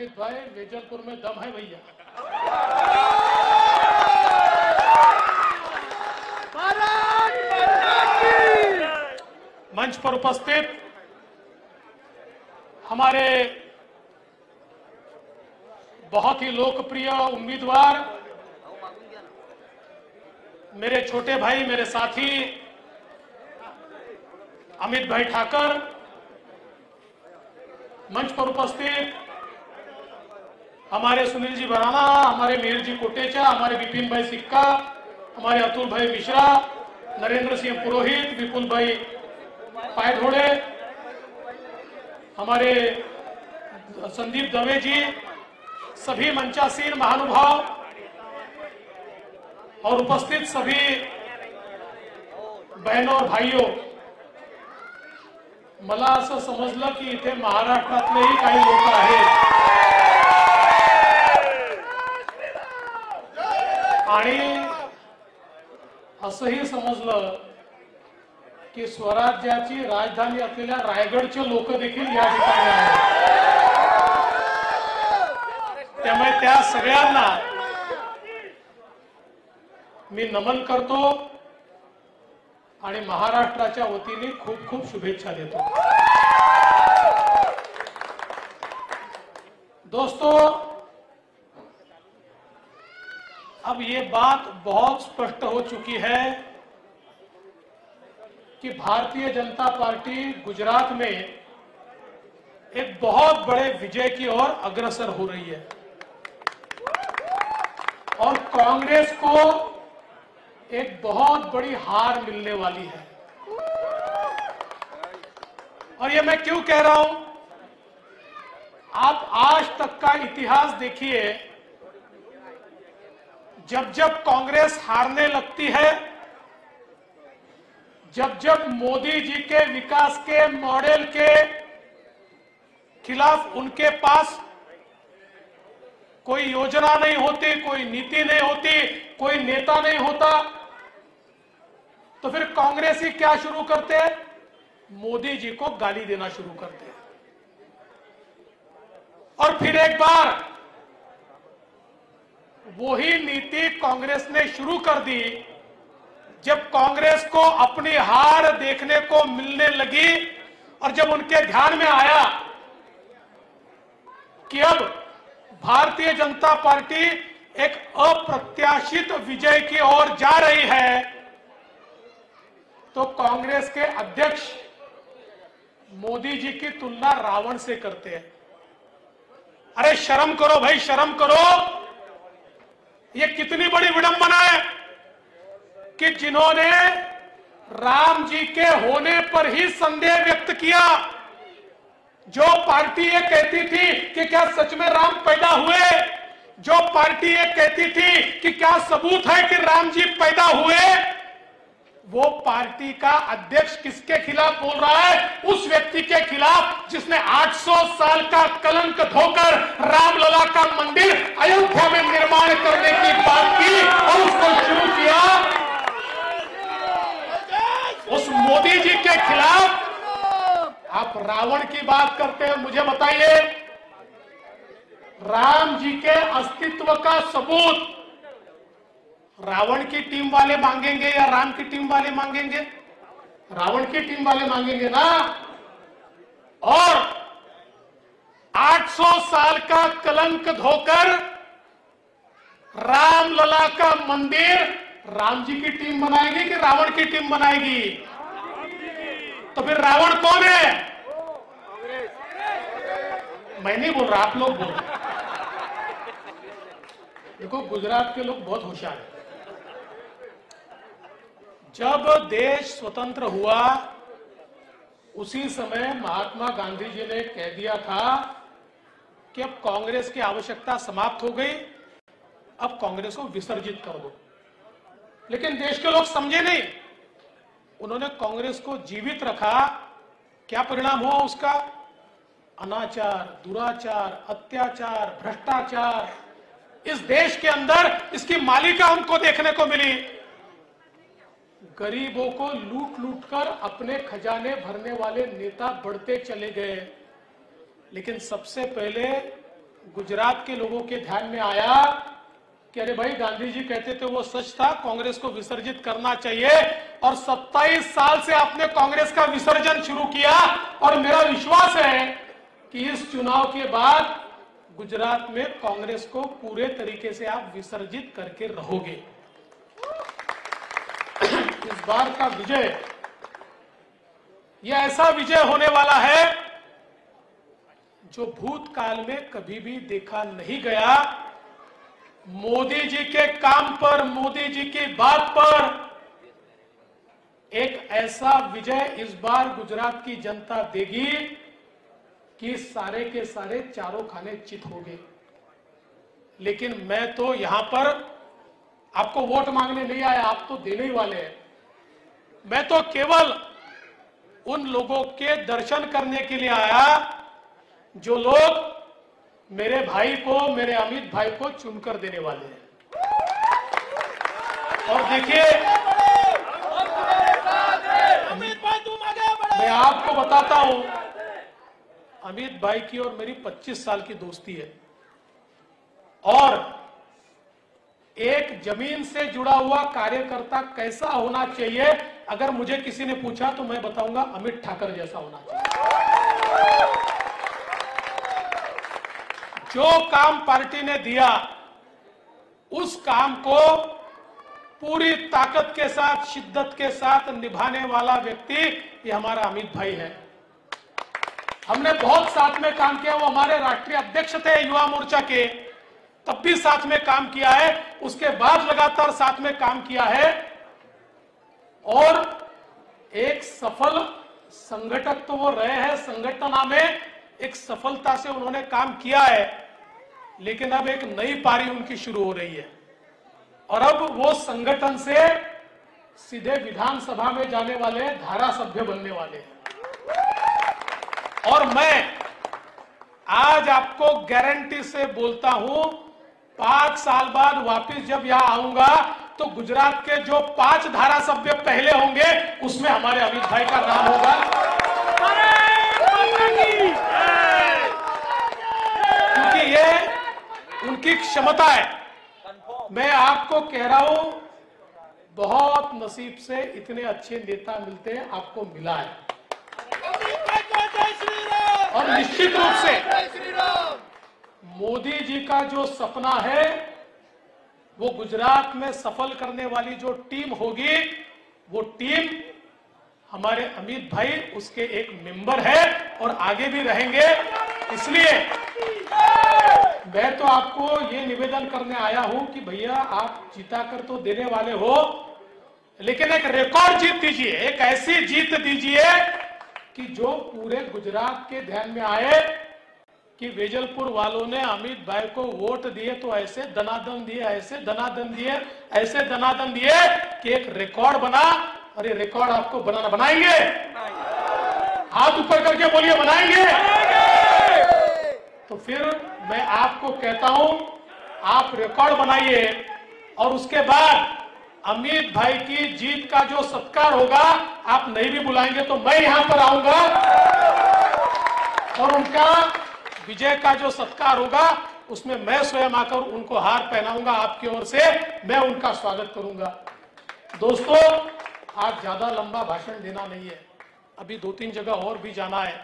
अमित भाई, वेजलपुर में दम है भैया। मंच पर उपस्थित हमारे बहुत ही लोकप्रिय उम्मीदवार, मेरे छोटे भाई, मेरे साथी अमित भाई ठाकर, मंच पर उपस्थित हमारे सुनील जी बराना, हमारे मीर जी कोटेचा, हमारे विपिन भाई सिक्का, हमारे अतुल भाई मिश्रा, नरेंद्र सिंह पुरोहित, विपुल भाई पायधोड़े, हमारे संदीप दवे जी, सभी मंचासीन महानुभाव और उपस्थित सभी बहनों और भाइयों, मला असं समजलं की इथे महाराष्ट्रातलेही काही लोक आहेत आणि असंही समजलं की स्वराज्याची राजधानी असलेल्या रायगडचे लोक देखील या ठिकाणी आहेत। त्यामुळे त्या सगळ्यांना मी नमन करतो आणि महाराष्ट्राच्या वतीने खूप खूप शुभेच्छा देतो। दोस्तों, अब ये बात बहुत स्पष्ट हो चुकी है कि भारतीय जनता पार्टी गुजरात में एक बहुत बड़े विजय की ओर अग्रसर हो रही है और कांग्रेस को एक बहुत बड़ी हार मिलने वाली है। और ये मैं क्यों कह रहा हूं, आप आज तक का इतिहास देखिए, जब जब कांग्रेस हारने लगती है, जब जब मोदी जी के विकास के मॉडल के खिलाफ उनके पास कोई योजना नहीं होती, कोई नीति नहीं होती, कोई नेता नहीं होता, तो फिर कांग्रेसी क्या शुरू करते हैं? मोदी जी को गाली देना शुरू करते हैं। और फिर एक बार वही नीति कांग्रेस ने शुरू कर दी जब कांग्रेस को अपनी हार देखने को मिलने लगी और जब उनके ध्यान में आया कि अब भारतीय जनता पार्टी एक अप्रत्याशित विजय की ओर जा रही है, तो कांग्रेस के अध्यक्ष मोदी जी की तुलना रावण से करते हैं। अरे शर्म करो भाई, शर्म करो। ये कितनी बड़ी विडंबना है कि जिन्होंने राम जी के होने पर ही संदेह व्यक्त किया, जो पार्टी ये कहती थी कि क्या सच में राम पैदा हुए, जो पार्टी ये कहती थी कि क्या सबूत है कि राम जी पैदा हुए, वो पार्टी का अध्यक्ष किसके खिलाफ बोल रहा है? उस व्यक्ति के खिलाफ जिसने 800 साल का कलंक धोकर रामलला का मंदिर अयोध्या में निर्माण करने की बात की और उसको शुरू किया। उस मोदी जी के खिलाफ आप रावण की बात करते हैं। मुझे बताइए, राम जी के अस्तित्व का सबूत रावण की टीम वाले मांगेंगे या राम की टीम वाले मांगेंगे? रावण की टीम वाले मांगेंगे ना। और 800 साल का कलंक धोकर रामलला का मंदिर राम जी की टीम बनाएगी कि रावण की टीम बनाएगी? तो फिर रावण कौन है? मैं नहीं बोल रहा, आप लोग बोल रहे। देखो, गुजरात के लोग बहुत होशियार हैं। जब देश स्वतंत्र हुआ उसी समय महात्मा गांधी जी ने कह दिया था कि अब कांग्रेस की आवश्यकता समाप्त हो गई, अब कांग्रेस को विसर्जित कर दो। लेकिन देश के लोग समझे नहीं, उन्होंने कांग्रेस को जीवित रखा। क्या परिणाम हुआ उसका? अनाचार, दुराचार, अत्याचार, भ्रष्टाचार। इस देश के अंदर इसकी मालिका हमको देखने को मिली। गरीबों को लूट लूट कर अपने खजाने भरने वाले नेता बढ़ते चले गए, लेकिन सबसे पहले गुजरात के लोगों के ध्यान में आया कि अरे भाई, गांधी जी कहते थे वो सच था, कांग्रेस को विसर्जित करना चाहिए। और 27 साल से आपने कांग्रेस का विसर्जन शुरू किया और मेरा विश्वास है कि इस चुनाव के बाद गुजरात में कांग्रेस को पूरे तरीके से आप विसर्जित करके रहोगे। इस बार का विजय यह ऐसा विजय होने वाला है जो भूतकाल में कभी भी देखा नहीं गया। मोदी जी के काम पर, मोदी जी की बात पर एक ऐसा विजय इस बार गुजरात की जनता देगी कि सारे के सारे चारों खाने चित हो गए। लेकिन मैं तो यहां पर आपको वोट मांगने नहीं आया, आप तो देने ही वाले हैं। मैं तो केवल उन लोगों के दर्शन करने के लिए आया जो लोग मेरे भाई को, मेरे अमित भाई को चुनकर देने वाले हैं। और देखिए, मैं आपको बताता हूं, अमित भाई की और मेरी 25 साल की दोस्ती है। और एक जमीन से जुड़ा हुआ कार्यकर्ता कैसा होना चाहिए, अगर मुझे किसी ने पूछा तो मैं बताऊंगा अमित ठाकर जैसा होना चाहिए। जो काम पार्टी ने दिया उस काम को पूरी ताकत के साथ, शिद्दत के साथ निभाने वाला व्यक्ति ये हमारा अमित भाई है। हमने बहुत साथ में काम किया। वो हमारे राष्ट्रीय अध्यक्ष थे युवा मोर्चा के, तब भी साथ में काम किया है, उसके बाद लगातार साथ में काम किया है। और एक सफल संगठक तो वो रहे हैं, संगठन में एक सफलता से उन्होंने काम किया है। लेकिन अब एक नई पारी उनकी शुरू हो रही है और अब वो संगठन से सीधे विधानसभा में जाने वाले, धारा सभ्य बनने वाले हैं। और मैं आज आपको गारंटी से बोलता हूं, 5 साल बाद वापस जब यहां आऊंगा तो गुजरात के जो 5 धारा सभ्य पहले होंगे उसमें हमारे अमित भाई का नाम होगा। क्योंकि ये उनकी क्षमता है। मैं आपको कह रहा हूं, बहुत नसीब से इतने अच्छे नेता मिलते हैं, आपको मिला है। और निश्चित रूप से मोदी जी का जो सपना है वो गुजरात में सफल करने वाली जो टीम होगी, वो टीम हमारे अमित भाई उसके एक मेंबर है और आगे भी रहेंगे। इसलिए मैं तो आपको ये निवेदन करने आया हूं कि भैया, आप जीता कर तो देने वाले हो, लेकिन एक रिकॉर्ड जीत दीजिए, एक ऐसी जीत दीजिए कि जो पूरे गुजरात के ध्यान में आए कि वेजलपुर वालों ने अमित भाई को वोट दिए तो ऐसे दनादन दिए, ऐसे दनादन दिए, ऐसे दनादन दिए कि एक रिकॉर्ड बना। और ये रिकॉर्ड आपको बनाना, बनाएंगे? हाथ ऊपर करके बोलिए, बनाएंगे? तो फिर मैं आपको कहता हूं, आप रिकॉर्ड बनाइए और उसके बाद अमित भाई की जीत का जो सत्कार होगा, आप नहीं भी बुलाएंगे तो मैं यहां पर आऊंगा और उनका विजय का जो सत्कार होगा उसमें मैं स्वयं आकर उनको हार पहनाऊंगा। आपकी ओर से मैं उनका स्वागत करूंगा। दोस्तों, आज ज्यादा लंबा भाषण देना नहीं है, अभी 2-3 जगह और भी जाना है,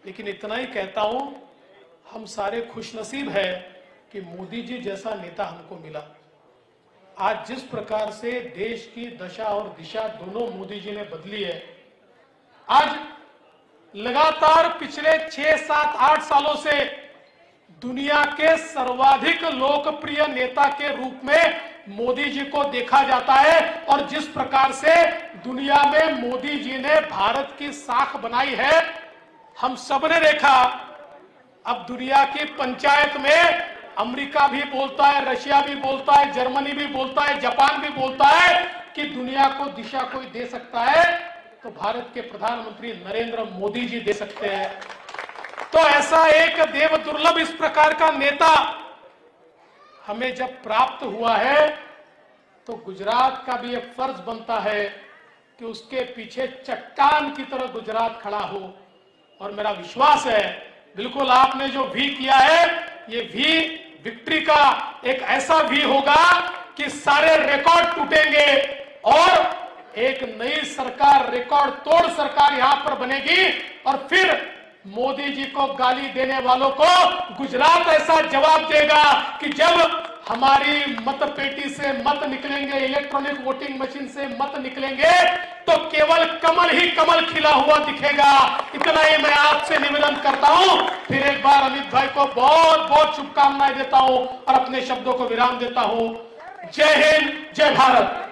लेकिन इतना ही कहता हूं, हम सारे खुशनसीब है कि मोदी जी जैसा नेता हमको मिला। आज जिस प्रकार से देश की दशा और दिशा दोनों मोदी जी ने बदली है, आज लगातार पिछले 6, 7, 8 सालों से दुनिया के सर्वाधिक लोकप्रिय नेता के रूप में मोदी जी को देखा जाता है। और जिस प्रकार से दुनिया में मोदी जी ने भारत की साख बनाई है, हम सब ने देखा। अब दुनिया की पंचायत में अमेरिका भी बोलता है, रशिया भी बोलता है, जर्मनी भी बोलता है, जापान भी बोलता है कि दुनिया को दिशा कोई दे सकता है तो भारत के प्रधानमंत्री नरेंद्र मोदी जी दे सकते हैं। तो ऐसा एक देव दुर्लभ इस प्रकार का नेता हमें जब प्राप्त हुआ है तो गुजरात का भी एक फर्ज बनता है कि उसके पीछे चट्टान की तरह गुजरात खड़ा हो। और मेरा विश्वास है, बिल्कुल आपने जो भी किया है ये भी विक्ट्री का एक ऐसा भी होगा कि सारे रिकॉर्ड टूटेंगे और एक नई सरकार, रिकॉर्ड तोड़ सरकार यहां पर बनेगी। और फिर मोदी जी को गाली देने वालों को गुजरात ऐसा जवाब देगा कि जब हमारी मत पेटी से मत निकलेंगे, इलेक्ट्रॉनिक वोटिंग मशीन से मत निकलेंगे, तो केवल कमल ही कमल खिला हुआ दिखेगा। इतना ही मैं आपसे निवेदन करता हूं। फिर एक बार अमित भाई को बहुत बहुत शुभकामनाएं देता हूं और अपने शब्दों को विराम देता हूं। जय हिंद, जय भारत।